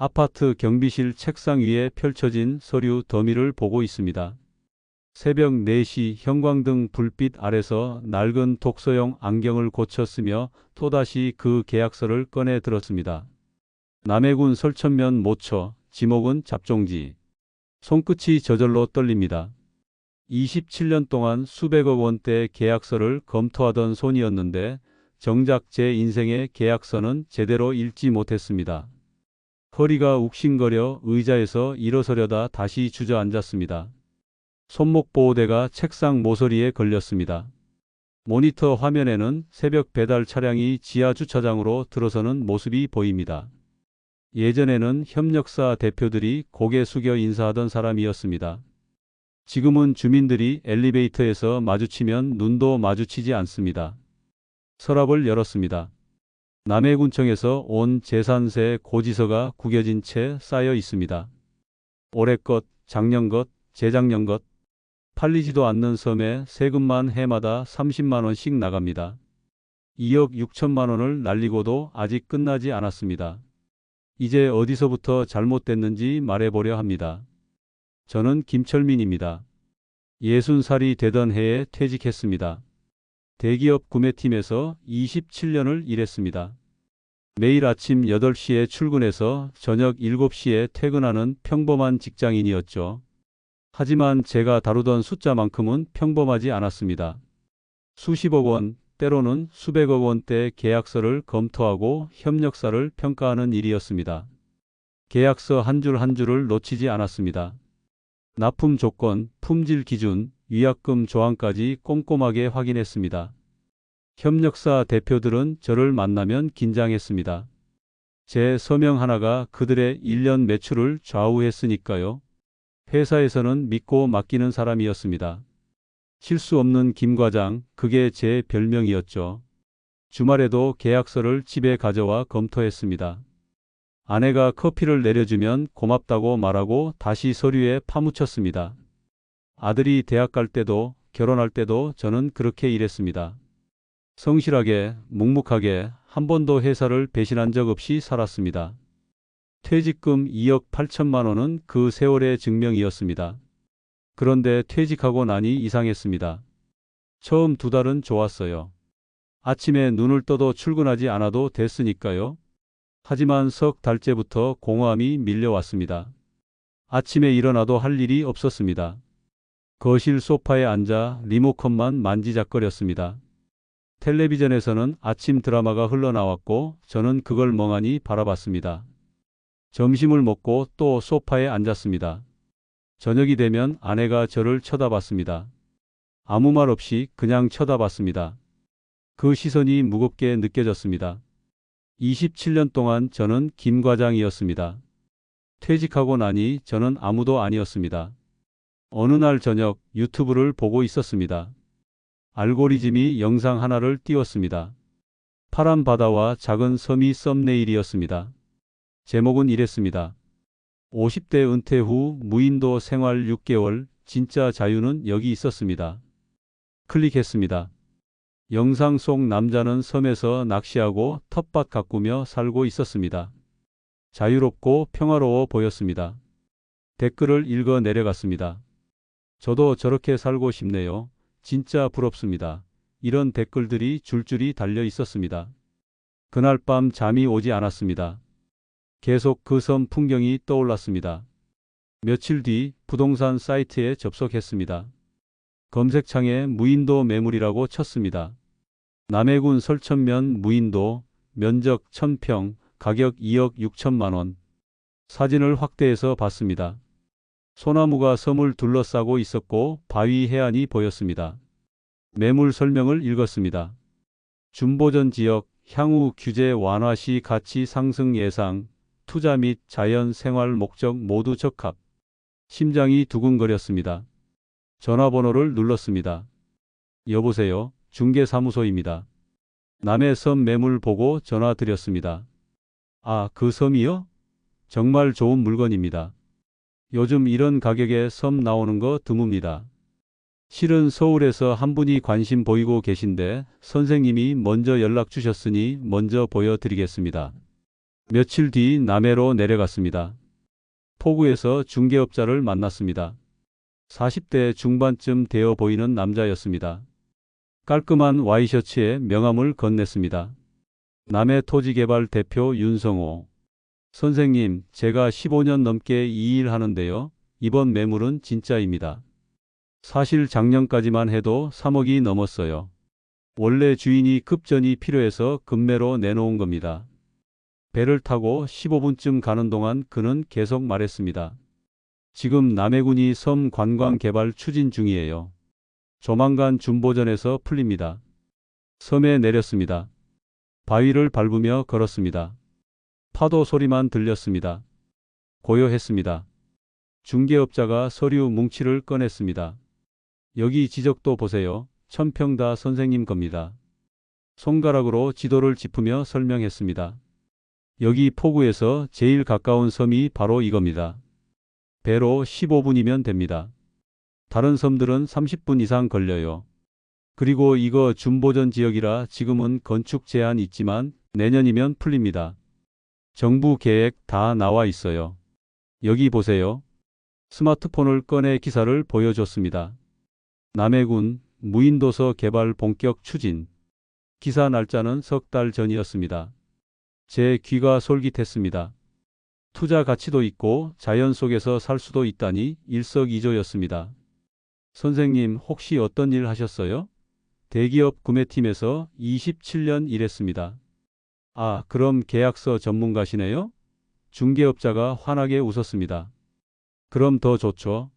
아파트 경비실 책상 위에 펼쳐진 서류 더미를 보고 있습니다. 새벽 4시 형광등 불빛 아래서 낡은 독서용 안경을 고쳤으며 또다시 그 계약서를 꺼내 들었습니다. 남해군 설천면 모처, 지목은 잡종지. 손끝이 저절로 떨립니다. 27년 동안 수백억 원대 계약서를 검토하던 손이었는데 정작 제 인생의 계약서는 제대로 읽지 못했습니다. 허리가 욱신거려 의자에서 일어서려다 다시 주저앉았습니다. 손목 보호대가 책상 모서리에 걸렸습니다. 모니터 화면에는 새벽 배달 차량이 지하 주차장으로 들어서는 모습이 보입니다. 예전에는 협력사 대표들이 고개 숙여 인사하던 사람이었습니다. 지금은 주민들이 엘리베이터에서 마주치면 눈도 마주치지 않습니다. 서랍을 열었습니다. 남해군청에서 온 재산세 고지서가 구겨진 채 쌓여 있습니다. 올해 것, 작년 것, 재작년 것. 팔리지도 않는 섬에 세금만 해마다 30만 원씩 나갑니다. 2억 6천만 원을 날리고도 아직 끝나지 않았습니다. 이제 어디서부터 잘못됐는지 말해보려 합니다. 저는 김철민입니다. 60살이 되던 해에 퇴직했습니다. 대기업 구매팀에서 27년을 일했습니다. 매일 아침 8시에 출근해서 저녁 7시에 퇴근하는 평범한 직장인이었죠. 하지만 제가 다루던 숫자만큼은 평범하지 않았습니다. 수십억 원, 때로는 수백억 원대 계약서를 검토하고 협력사를 평가하는 일이었습니다. 계약서 한 줄 한 줄을 놓치지 않았습니다. 납품 조건, 품질 기준, 위약금 조항까지 꼼꼼하게 확인했습니다. 협력사 대표들은 저를 만나면 긴장했습니다. 제 서명 하나가 그들의 1년 매출을 좌우했으니까요. 회사에서는 믿고 맡기는 사람이었습니다. 실수 없는 김 과장, 그게 제 별명이었죠. 주말에도 계약서를 집에 가져와 검토했습니다. 아내가 커피를 내려주면 고맙다고 말하고 다시 서류에 파묻혔습니다. 아들이 대학 갈 때도 결혼할 때도 저는 그렇게 일했습니다. 성실하게, 묵묵하게 한 번도 회사를 배신한 적 없이 살았습니다. 퇴직금 2억 8천만 원은 그 세월의 증명이었습니다. 그런데 퇴직하고 나니 이상했습니다. 처음 2달은 좋았어요. 아침에 눈을 떠도 출근하지 않아도 됐으니까요. 하지만 석 달째부터 공허함이 밀려왔습니다. 아침에 일어나도 할 일이 없었습니다. 거실 소파에 앉아 리모컨만 만지작거렸습니다. 텔레비전에서는 아침 드라마가 흘러나왔고 저는 그걸 멍하니 바라봤습니다. 점심을 먹고 또 소파에 앉았습니다. 저녁이 되면 아내가 저를 쳐다봤습니다. 아무 말 없이 그냥 쳐다봤습니다. 그 시선이 무겁게 느껴졌습니다. 27년 동안 저는 김 과장이었습니다. 퇴직하고 나니 저는 아무도 아니었습니다. 어느 날 저녁 유튜브를 보고 있었습니다. 알고리즘이 영상 하나를 띄웠습니다. 파란 바다와 작은 섬이 썸네일이었습니다. 제목은 이랬습니다. 50대 은퇴 후 무인도 생활 6개월, 진짜 자유는 여기 있었습니다. 클릭했습니다. 영상 속 남자는 섬에서 낚시하고 텃밭 가꾸며 살고 있었습니다. 자유롭고 평화로워 보였습니다. 댓글을 읽어 내려갔습니다. 저도 저렇게 살고 싶네요. 진짜 부럽습니다. 이런 댓글들이 줄줄이 달려 있었습니다. 그날 밤 잠이 오지 않았습니다. 계속 그 섬 풍경이 떠올랐습니다. 며칠 뒤 부동산 사이트에 접속했습니다. 검색창에 무인도 매물이라고 쳤습니다. 남해군 설천면 무인도, 면적 1000평, 가격 2억 6천만 원. 사진을 확대해서 봤습니다. 소나무가 섬을 둘러싸고 있었고 바위 해안이 보였습니다. 매물 설명을 읽었습니다. 준보전 지역, 향후 규제 완화 시 가치 상승 예상, 투자 및 자연 생활 목적 모두 적합. 심장이 두근거렸습니다. 전화번호를 눌렀습니다. 여보세요, 중개사무소입니다. 남해 섬 매물 보고 전화 드렸습니다. 아, 그 섬이요? 정말 좋은 물건입니다. 요즘 이런 가격에 섬 나오는 거 드뭅니다. 실은 서울에서 한 분이 관심 보이고 계신데 선생님이 먼저 연락 주셨으니 먼저 보여드리겠습니다. 며칠 뒤 남해로 내려갔습니다. 포구에서 중개업자를 만났습니다. 40대 중반쯤 되어 보이는 남자였습니다. 깔끔한 와이셔츠에 명함을 건넸습니다. 남해토지개발 대표 윤성호. 선생님, 제가 15년 넘게 이 일 하는데요. 이번 매물은 진짜입니다. 사실 작년까지만 해도 3억이 넘었어요. 원래 주인이 급전이 필요해서 급매로 내놓은 겁니다. 배를 타고 15분쯤 가는 동안 그는 계속 말했습니다. 지금 남해군이 섬 관광 개발 추진 중이에요. 조만간 준보전에서 풀립니다. 섬에 내렸습니다. 바위를 밟으며 걸었습니다. 파도 소리만 들렸습니다. 고요했습니다. 중개업자가 서류 뭉치를 꺼냈습니다. 여기 지적도 보세요. 1000평 다 선생님 겁니다. 손가락으로 지도를 짚으며 설명했습니다. 여기 포구에서 제일 가까운 섬이 바로 이겁니다. 배로 15분이면 됩니다. 다른 섬들은 30분 이상 걸려요. 그리고 이거 준보전 지역이라 지금은 건축 제한 있지만 내년이면 풀립니다. 정부 계획 다 나와 있어요. 여기 보세요. 스마트폰을 꺼내 기사를 보여줬습니다. 남해군 무인도서 개발 본격 추진. 기사 날짜는 석 달 전이었습니다. 제 귀가 솔깃했습니다. 투자 가치도 있고 자연 속에서 살 수도 있다니 일석이조였습니다. 선생님, 혹시 어떤 일 하셨어요? 대기업 구매팀에서 27년 일했습니다. 아, 그럼 계약서 전문가시네요? 중개업자가 환하게 웃었습니다. 그럼 더 좋죠.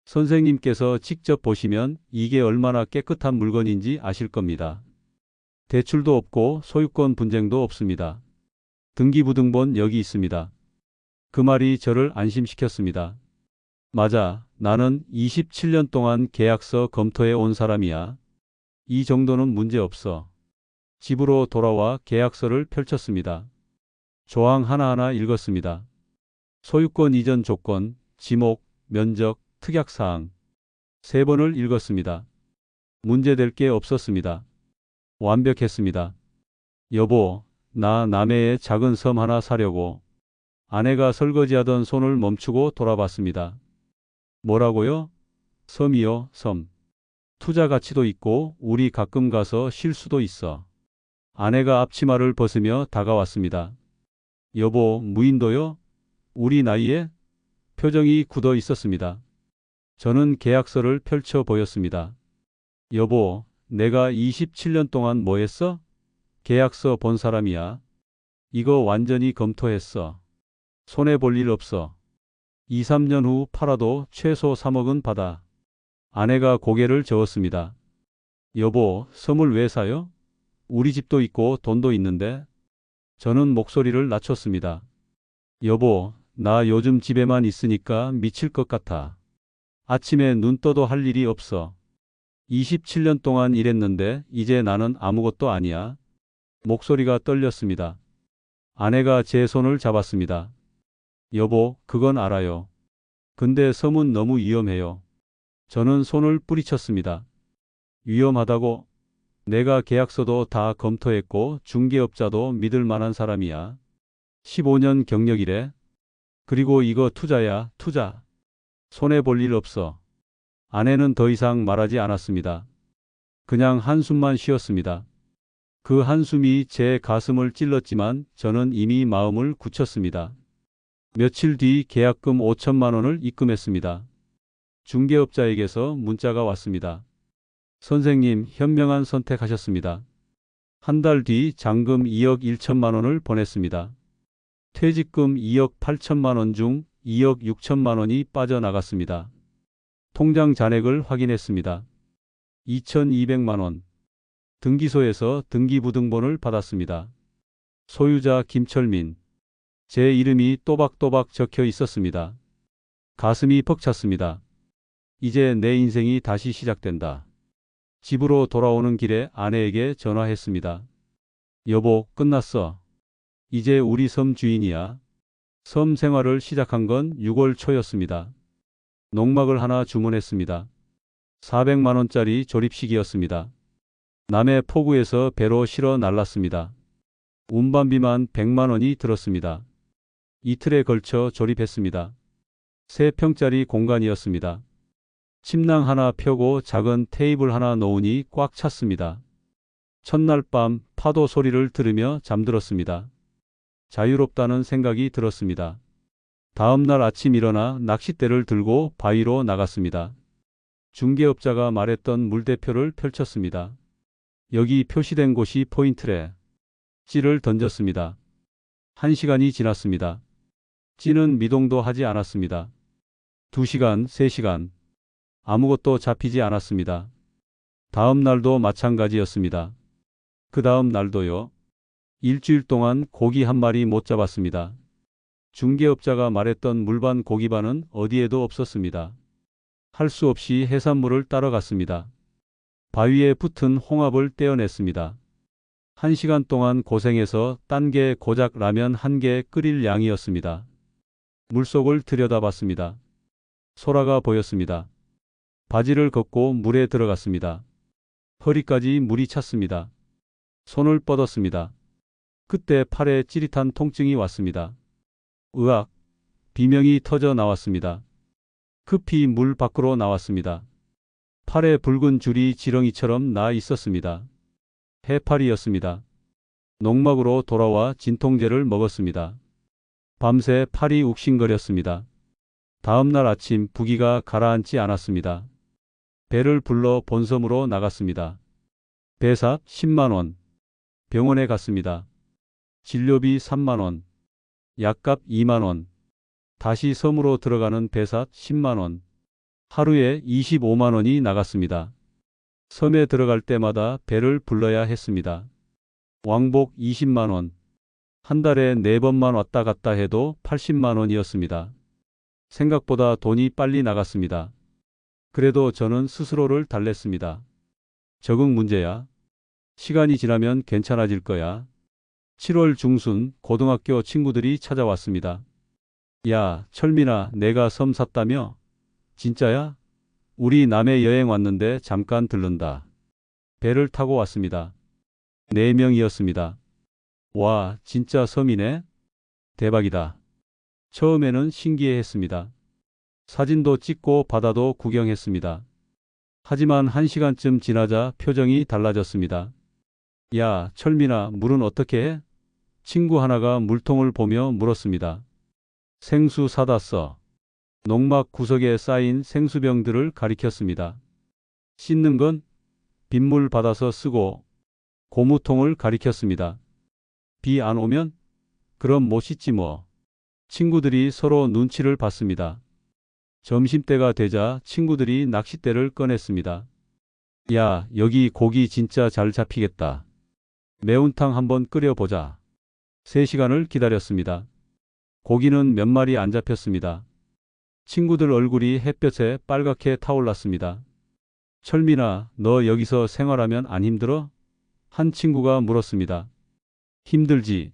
선생님께서 직접 보시면 이게 얼마나 깨끗한 물건인지 아실 겁니다. 대출도 없고 소유권 분쟁도 없습니다. 등기부등본 여기 있습니다. 그 말이 저를 안심시켰습니다. 맞아, 나는 27년 동안 계약서 검토해 온 사람이야. 이 정도는 문제 없어. 집으로 돌아와 계약서를 펼쳤습니다. 조항 하나하나 읽었습니다. 소유권 이전 조건, 지목, 면적, 특약사항. 3번을 읽었습니다. 문제될 게 없었습니다. 완벽했습니다. 여보, 나 남해에 작은 섬 하나 사려고. 아내가 설거지하던 손을 멈추고 돌아봤습니다. 뭐라고요? 섬이요, 섬. 투자 가치도 있고 우리 가끔 가서 쉴 수도 있어. 아내가 앞치마를 벗으며 다가왔습니다. 여보, 무인도요? 우리 나이에? 표정이 굳어 있었습니다. 저는 계약서를 펼쳐 보였습니다. 여보, 내가 27년 동안 뭐 했어? 계약서 본 사람이야. 이거 완전히 검토했어. 손해볼 일 없어. 2, 3년 후 팔아도 최소 3억은 받아. 아내가 고개를 저었습니다. 여보, 섬을 왜 사요? 우리 집도 있고 돈도 있는데. 저는 목소리를 낮췄습니다. 여보, 나 요즘 집에만 있으니까 미칠 것 같아. 아침에 눈 떠도 할 일이 없어. 27년 동안 일했는데 이제 나는 아무것도 아니야. 목소리가 떨렸습니다. 아내가 제 손을 잡았습니다. 여보, 그건 알아요. 근데 섬은 너무 위험해요. 저는 손을 뿌리쳤습니다. 위험하다고? 내가 계약서도 다 검토했고 중개업자도 믿을 만한 사람이야. 15년 경력이래. 그리고 이거 투자야, 투자. 손해볼 일 없어. 아내는 더 이상 말하지 않았습니다. 그냥 한숨만 쉬었습니다. 그 한숨이 제 가슴을 찔렀지만 저는 이미 마음을 굳혔습니다. 며칠 뒤 계약금 5천만 원을 입금했습니다. 중개업자에게서 문자가 왔습니다. 선생님, 현명한 선택하셨습니다. 한 달 뒤 잔금 2억 1천만 원을 보냈습니다. 퇴직금 2억 8천만 원 중 2억 6천만 원이 빠져나갔습니다. 통장 잔액을 확인했습니다. 2,200만 원. 등기소에서 등기부등본을 받았습니다. 소유자 김철민. 제 이름이 또박또박 적혀 있었습니다. 가슴이 벅찼습니다. 이제 내 인생이 다시 시작된다. 집으로 돌아오는 길에 아내에게 전화했습니다. 여보, 끝났어. 이제 우리 섬 주인이야. 섬 생활을 시작한 건 6월 초였습니다. 농막을 하나 주문했습니다. 400만 원짜리 조립식이었습니다. 남해 포구에서 배로 실어 날랐습니다. 운반비만 100만 원이 들었습니다. 이틀에 걸쳐 조립했습니다. 3평짜리 공간이었습니다. 침낭 하나 펴고 작은 테이블 하나 놓으니 꽉 찼습니다. 첫날 밤 파도 소리를 들으며 잠들었습니다. 자유롭다는 생각이 들었습니다. 다음 날 아침 일어나 낚싯대를 들고 바위로 나갔습니다. 중개업자가 말했던 물대표를 펼쳤습니다. 여기 표시된 곳이 포인트래. 찌를 던졌습니다. 1시간이 지났습니다. 찌는 미동도 하지 않았습니다. 2시간, 3시간. 아무것도 잡히지 않았습니다. 다음 날도 마찬가지였습니다. 그 다음 날도요. 일주일 동안 고기 한 마리 못 잡았습니다. 중개업자가 말했던 물반 고기반은 어디에도 없었습니다. 할 수 없이 해산물을 따러 갔습니다. 바위에 붙은 홍합을 떼어냈습니다. 1시간 동안 고생해서 딴 게 고작 라면 1개 끓일 양이었습니다. 물속을 들여다봤습니다. 소라가 보였습니다. 바지를 걷고 물에 들어갔습니다. 허리까지 물이 찼습니다. 손을 뻗었습니다. 그때 팔에 찌릿한 통증이 왔습니다. 으악! 비명이 터져 나왔습니다. 급히 물 밖으로 나왔습니다. 팔에 붉은 줄이 지렁이처럼 나 있었습니다. 해파리였습니다. 농막으로 돌아와 진통제를 먹었습니다. 밤새 팔이 욱신거렸습니다. 다음 날 아침 부기가 가라앉지 않았습니다. 배를 불러 본섬으로 나갔습니다. 배삭 10만 원. 병원에 갔습니다. 진료비 3만 원. 약값 2만 원. 다시 섬으로 들어가는 배삭 10만 원. 하루에 25만 원이 나갔습니다. 섬에 들어갈 때마다 배를 불러야 했습니다. 왕복 20만 원. 한 달에 4번만 왔다 갔다 해도 80만 원이었습니다. 생각보다 돈이 빨리 나갔습니다. 그래도 저는 스스로를 달랬습니다. 적응 문제야. 시간이 지나면 괜찮아질 거야. 7월 중순 고등학교 친구들이 찾아왔습니다. 야, 철민아, 내가 섬 샀다며? 진짜야? 우리 남해 여행 왔는데 잠깐 들른다. 배를 타고 왔습니다. 4명이었습니다. 와, 진짜 섬이네? 대박이다. 처음에는 신기해했습니다. 사진도 찍고 바다도 구경했습니다. 하지만 1시간쯤 지나자 표정이 달라졌습니다. 야, 철민아, 물은 어떻게 해? 친구 하나가 물통을 보며 물었습니다. 생수 사다 써. 농막 구석에 쌓인 생수병들을 가리켰습니다. 씻는 건 빗물 받아서 쓰고. 고무통을 가리켰습니다. 비 안 오면? 그럼 못 씻지 뭐. 친구들이 서로 눈치를 봤습니다. 점심때가 되자 친구들이 낚싯대를 꺼냈습니다. 야, 여기 고기 진짜 잘 잡히겠다. 매운탕 한번 끓여보자. 3시간을 기다렸습니다. 고기는 몇 마리 안 잡혔습니다. 친구들 얼굴이 햇볕에 빨갛게 타올랐습니다. 철민아, 너 여기서 생활하면 안 힘들어? 한 친구가 물었습니다. 힘들지.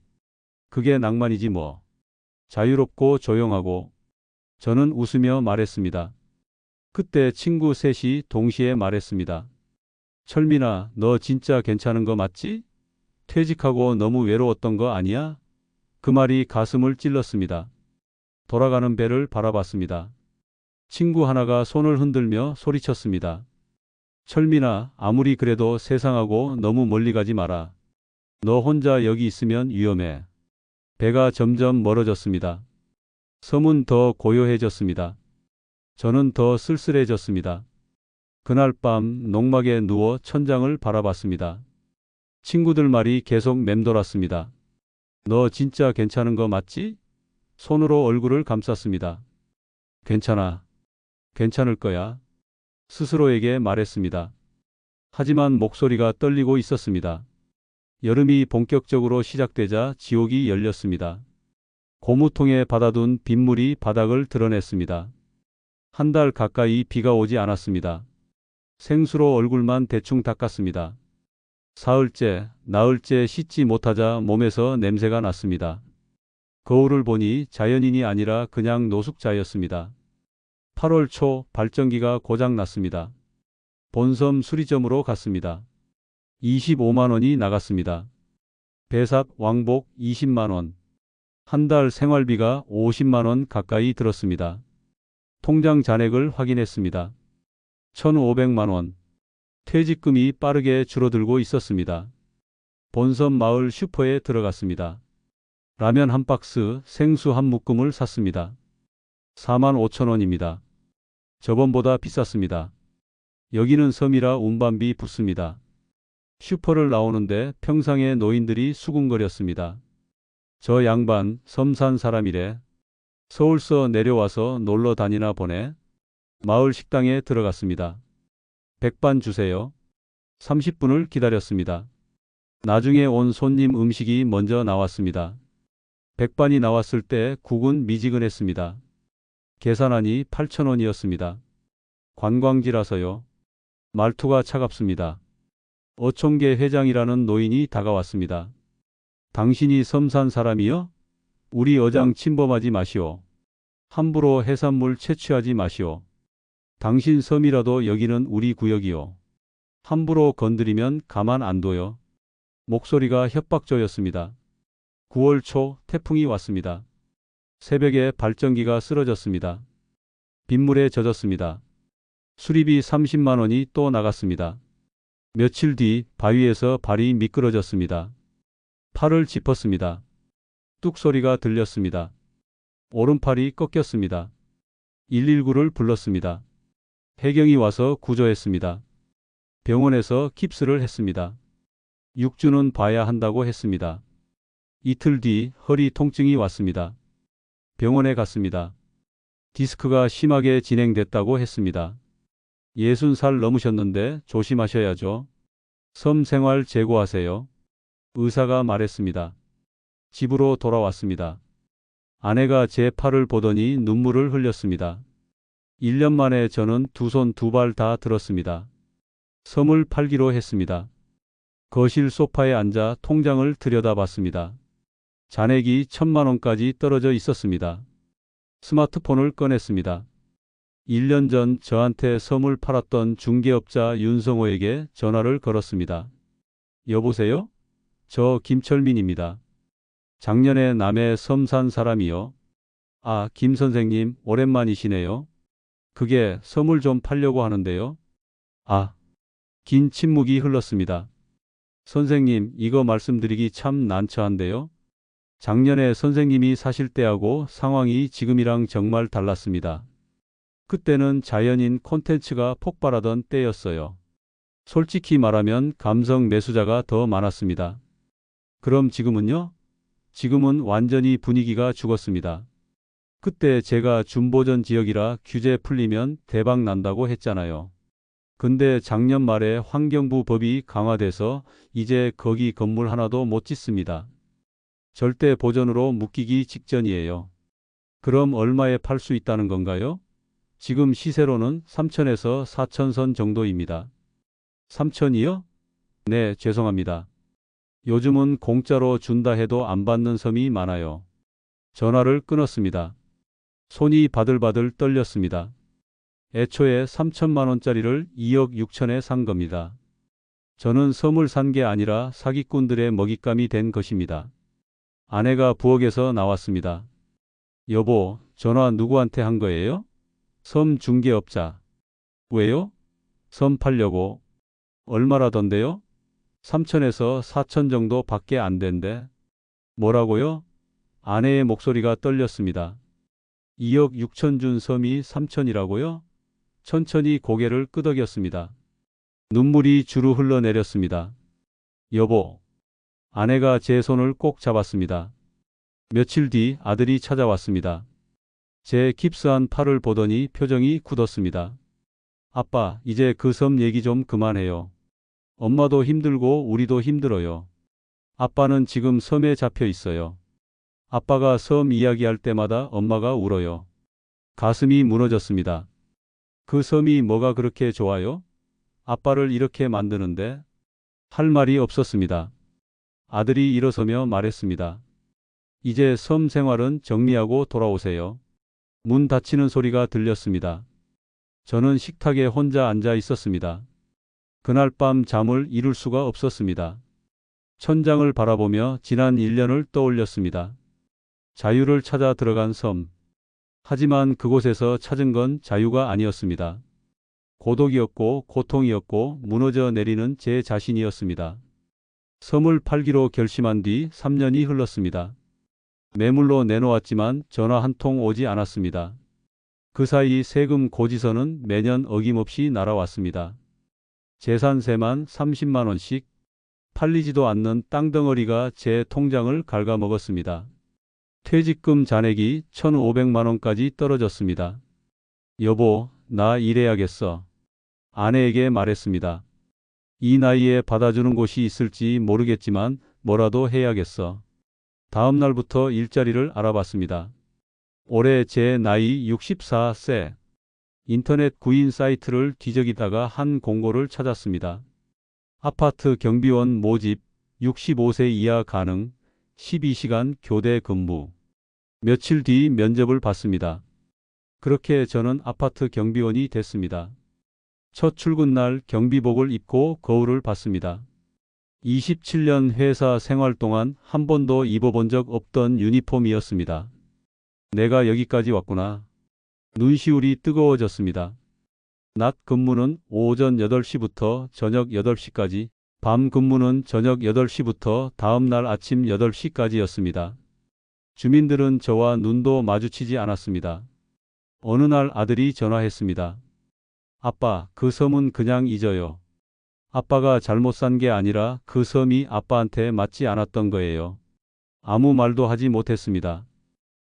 그게 낭만이지 뭐. 자유롭고 조용하고. 저는 웃으며 말했습니다. 그때 친구 셋이 동시에 말했습니다. 철민아, 너 진짜 괜찮은 거 맞지? 퇴직하고 너무 외로웠던 거 아니야? 그 말이 가슴을 찔렀습니다. 돌아가는 배를 바라봤습니다. 친구 하나가 손을 흔들며 소리쳤습니다. 철민아, 아무리 그래도 세상하고 너무 멀리 가지 마라. 너 혼자 여기 있으면 위험해. 배가 점점 멀어졌습니다. 섬은 더 고요해졌습니다. 저는 더 쓸쓸해졌습니다. 그날 밤 농막에 누워 천장을 바라봤습니다. 친구들 말이 계속 맴돌았습니다. 너 진짜 괜찮은 거 맞지? 손으로 얼굴을 감쌌습니다. 괜찮아. 괜찮을 거야. 스스로에게 말했습니다. 하지만 목소리가 떨리고 있었습니다. 여름이 본격적으로 시작되자 지옥이 열렸습니다. 고무통에 받아둔 빗물이 바닥을 드러냈습니다. 한 달 가까이 비가 오지 않았습니다. 생수로 얼굴만 대충 닦았습니다. 사흘째, 나흘째 씻지 못하자 몸에서 냄새가 났습니다. 거울을 보니 자연인이 아니라 그냥 노숙자였습니다. 8월 초 발전기가 고장 났습니다. 본섬 수리점으로 갔습니다. 25만 원이 나갔습니다. 배삭, 왕복 20만 원. 한 달 생활비가 50만 원 가까이 들었습니다. 통장 잔액을 확인했습니다. 1,500만 원. 퇴직금이 빠르게 줄어들고 있었습니다. 본섬 마을 슈퍼에 들어갔습니다. 라면 한 박스, 생수 한 묶음을 샀습니다. 4만 5천 원입니다. 저번보다 비쌌습니다. 여기는 섬이라 운반비 붙습니다. 슈퍼를 나오는데 평상에 노인들이 수군거렸습니다. 저 양반 섬 산 사람이래. 서울서 내려와서 놀러 다니나 보네. 마을 식당에 들어갔습니다. 백반 주세요. 30분을 기다렸습니다. 나중에 온 손님 음식이 먼저 나왔습니다. 백반이 나왔을 때 국은 미지근했습니다. 계산하니 8,000원이었습니다. 관광지라서요. 말투가 차갑습니다. 어촌계 회장이라는 노인이 다가왔습니다. 당신이 섬 산 사람이요? 우리 어장 침범하지 마시오. 함부로 해산물 채취하지 마시오. 당신 섬이라도 여기는 우리 구역이요. 함부로 건드리면 가만 안 둬요. 목소리가 협박조였습니다. 9월 초 태풍이 왔습니다. 새벽에 발전기가 쓰러졌습니다. 빗물에 젖었습니다. 수리비 30만 원이 또 나갔습니다. 며칠 뒤 바위에서 발이 미끄러졌습니다. 팔을 짚었습니다. 뚝 소리가 들렸습니다. 오른팔이 꺾였습니다. 119를 불렀습니다. 해경이 와서 구조했습니다. 병원에서 깁스를 했습니다. 6주는 봐야 한다고 했습니다. 이틀 뒤 허리 통증이 왔습니다. 병원에 갔습니다. 디스크가 심하게 진행됐다고 했습니다. 60살 넘으셨는데 조심하셔야죠. 섬 생활 재고하세요. 의사가 말했습니다. 집으로 돌아왔습니다. 아내가 제 팔을 보더니 눈물을 흘렸습니다. 1년 만에 저는 두 손 두 발 다 들었습니다. 섬을 팔기로 했습니다. 거실 소파에 앉아 통장을 들여다봤습니다. 잔액이 1,000만 원까지 떨어져 있었습니다. 스마트폰을 꺼냈습니다. 1년 전 저한테 섬을 팔았던 중개업자 윤성호에게 전화를 걸었습니다. 여보세요? 저 김철민입니다. 작년에 남해 섬 산 사람이요. 아, 김 선생님, 오랜만이시네요. 그게 섬을 좀 팔려고 하는데요. 아, 긴 침묵이 흘렀습니다. 선생님, 이거 말씀드리기 참 난처한데요. 작년에 선생님이 사실 때하고 상황이 지금이랑 정말 달랐습니다. 그때는 자연인 콘텐츠가 폭발하던 때였어요. 솔직히 말하면 감성 매수자가 더 많았습니다. 그럼 지금은요? 지금은 완전히 분위기가 죽었습니다. 그때 제가 준보전 지역이라 규제 풀리면 대박 난다고 했잖아요. 근데 작년 말에 환경부 법이 강화돼서 이제 거기 건물 하나도 못 짓습니다. 절대 보전으로 묶이기 직전이에요. 그럼 얼마에 팔 수 있다는 건가요? 지금 시세로는 3천에서 4천 선 정도입니다. 3천이요? 네, 죄송합니다. 요즘은 공짜로 준다 해도 안 받는 섬이 많아요. 전화를 끊었습니다. 손이 바들바들 떨렸습니다. 애초에 3천만 원짜리를 2억 6천에 산 겁니다. 저는 섬을 산 게 아니라 사기꾼들의 먹잇감이 된 것입니다. 아내가 부엌에서 나왔습니다. 여보, 전화 누구한테 한 거예요? 섬 중개업자. 왜요? 섬 팔려고. 얼마라던데요? 3천에서 4천 정도 밖에 안 된대. 뭐라고요? 아내의 목소리가 떨렸습니다. 2억 6천 준 섬이 3천이라고요? 천천히 고개를 끄덕였습니다. 눈물이 주르 흘러내렸습니다. 여보. 아내가 제 손을 꼭 잡았습니다. 며칠 뒤 아들이 찾아왔습니다. 제 깁스한 팔을 보더니 표정이 굳었습니다. 아빠, 이제 그 섬 얘기 좀 그만해요. 엄마도 힘들고 우리도 힘들어요. 아빠는 지금 섬에 잡혀 있어요. 아빠가 섬 이야기할 때마다 엄마가 울어요. 가슴이 무너졌습니다. 그 섬이 뭐가 그렇게 좋아요? 아빠를 이렇게 만드는데? 할 말이 없었습니다. 아들이 일어서며 말했습니다. 이제 섬 생활은 정리하고 돌아오세요. 문 닫히는 소리가 들렸습니다. 저는 식탁에 혼자 앉아 있었습니다. 그날 밤 잠을 이룰 수가 없었습니다. 천장을 바라보며 지난 1년을 떠올렸습니다. 자유를 찾아 들어간 섬. 하지만 그곳에서 찾은 건 자유가 아니었습니다. 고독이었고 고통이었고 무너져 내리는 제 자신이었습니다. 섬을 팔기로 결심한 뒤 3년이 흘렀습니다. 매물로 내놓았지만 전화 한 통 오지 않았습니다. 그 사이 세금 고지서는 매년 어김없이 날아왔습니다. 재산세만 30만 원씩, 팔리지도 않는 땅덩어리가 제 통장을 갉아먹었습니다. 퇴직금 잔액이 1,500만 원까지 떨어졌습니다. 여보, 나 일해야겠어. 아내에게 말했습니다. 이 나이에 받아주는 곳이 있을지 모르겠지만 뭐라도 해야겠어. 다음 날부터 일자리를 알아봤습니다. 올해 제 나이 64세. 인터넷 구인 사이트를 뒤적이다가 한 공고를 찾았습니다. 아파트 경비원 모집, 65세 이하 가능, 12시간 교대 근무. 며칠 뒤 면접을 봤습니다. 그렇게 저는 아파트 경비원이 됐습니다. 첫 출근 날 경비복을 입고 거울을 봤습니다. 27년 회사 생활 동안 한 번도 입어본 적 없던 유니폼이었습니다. 내가 여기까지 왔구나. 눈시울이 뜨거워졌습니다. 낮 근무는 오전 8시부터 저녁 8시까지, 밤 근무는 저녁 8시부터 다음 날 아침 8시까지였습니다. 주민들은 저와 눈도 마주치지 않았습니다. 어느 날 아들이 전화했습니다. 아빠, 그 섬은 그냥 잊어요. 아빠가 잘못 산 게 아니라 그 섬이 아빠한테 맞지 않았던 거예요. 아무 말도 하지 못했습니다.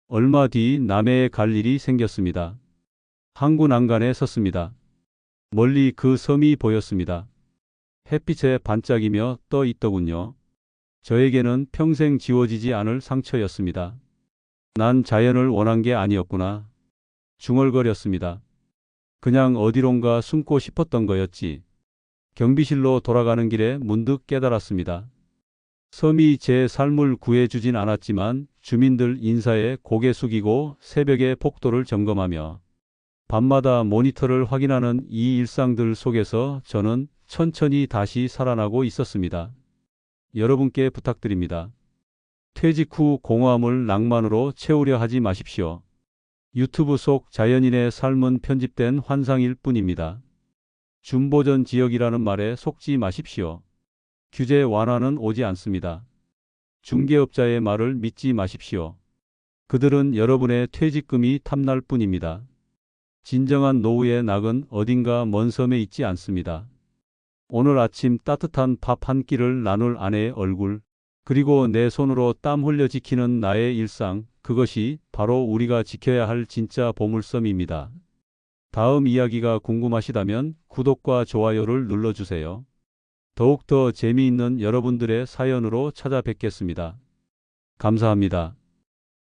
얼마 뒤 남해에 갈 일이 생겼습니다. 항구 난간에 섰습니다. 멀리 그 섬이 보였습니다. 햇빛에 반짝이며 떠 있더군요. 저에게는 평생 지워지지 않을 상처였습니다. 난 자연을 원한 게 아니었구나. 중얼거렸습니다. 그냥 어디론가 숨고 싶었던 거였지. 경비실로 돌아가는 길에 문득 깨달았습니다. 섬이 제 삶을 구해주진 않았지만 주민들 인사에 고개 숙이고 새벽에 폭도를 점검하며 밤마다 모니터를 확인하는 이 일상들 속에서 저는 천천히 다시 살아나고 있었습니다. 여러분께 부탁드립니다. 퇴직 후 공허함을 낭만으로 채우려 하지 마십시오. 유튜브 속 자연인의 삶은 편집된 환상일 뿐입니다. 준보전 지역이라는 말에 속지 마십시오. 규제 완화는 오지 않습니다. 중개업자의 말을 믿지 마십시오. 그들은 여러분의 퇴직금이 탐날 뿐입니다. 진정한 노후의 낙은 어딘가 먼 섬에 있지 않습니다. 오늘 아침 따뜻한 밥 한 끼를 나눌 아내의 얼굴, 그리고 내 손으로 땀 흘려 지키는 나의 일상, 그것이 바로 우리가 지켜야 할 진짜 보물섬입니다. 다음 이야기가 궁금하시다면 구독과 좋아요를 눌러주세요. 더욱더 재미있는 여러분들의 사연으로 찾아뵙겠습니다. 감사합니다.